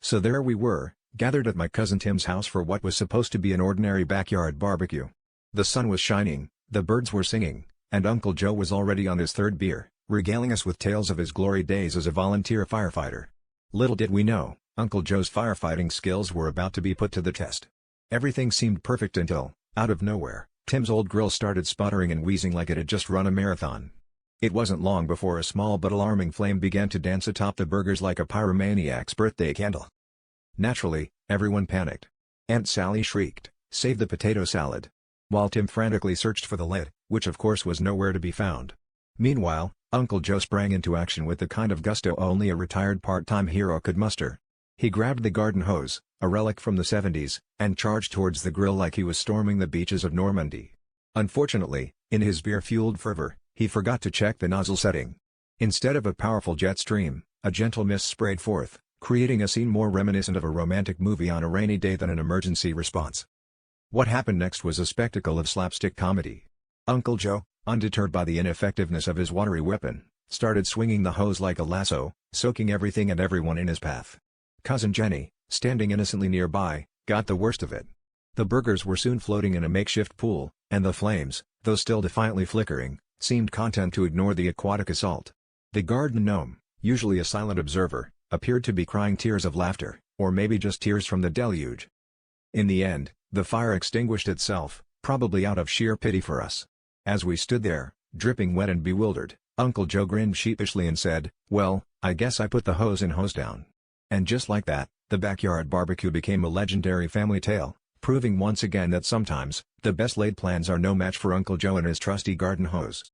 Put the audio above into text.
So there we were, gathered at my cousin Tim's house for what was supposed to be an ordinary backyard barbecue. The sun was shining, the birds were singing, and Uncle Joe was already on his third beer, regaling us with tales of his glory days as a volunteer firefighter. Little did we know, Uncle Joe's firefighting skills were about to be put to the test. Everything seemed perfect until, out of nowhere, Tim's old grill started sputtering and wheezing like it had just run a marathon. It wasn't long before a small but alarming flame began to dance atop the burgers like a pyromaniac's birthday candle. Naturally, everyone panicked. Aunt Sally shrieked, "Save the potato salad!" while Tim frantically searched for the lid, which of course was nowhere to be found. Meanwhile, Uncle Joe sprang into action with the kind of gusto only a retired part-time hero could muster. He grabbed the garden hose, a relic from the 70s, and charged towards the grill like he was storming the beaches of Normandy. Unfortunately, in his beer-fueled fervor, he forgot to check the nozzle setting. Instead of a powerful jet stream, a gentle mist sprayed forth, creating a scene more reminiscent of a romantic movie on a rainy day than an emergency response. What happened next was a spectacle of slapstick comedy. Uncle Joe, undeterred by the ineffectiveness of his watery weapon, started swinging the hose like a lasso, soaking everything and everyone in his path. Cousin Jenny, standing innocently nearby, got the worst of it. The burgers were soon floating in a makeshift pool, and the flames, though still defiantly flickering, seemed content to ignore the aquatic assault. The garden gnome, usually a silent observer, appeared to be crying tears of laughter, or maybe just tears from the deluge. In the end, the fire extinguished itself, probably out of sheer pity for us. As we stood there, dripping wet and bewildered, Uncle Joe grinned sheepishly and said, "Well, I guess I put the hose in hose down." And just like that, the backyard barbecue became a legendary family tale, proving once again that sometimes, the best laid plans are no match for Uncle Joe and his trusty garden hose.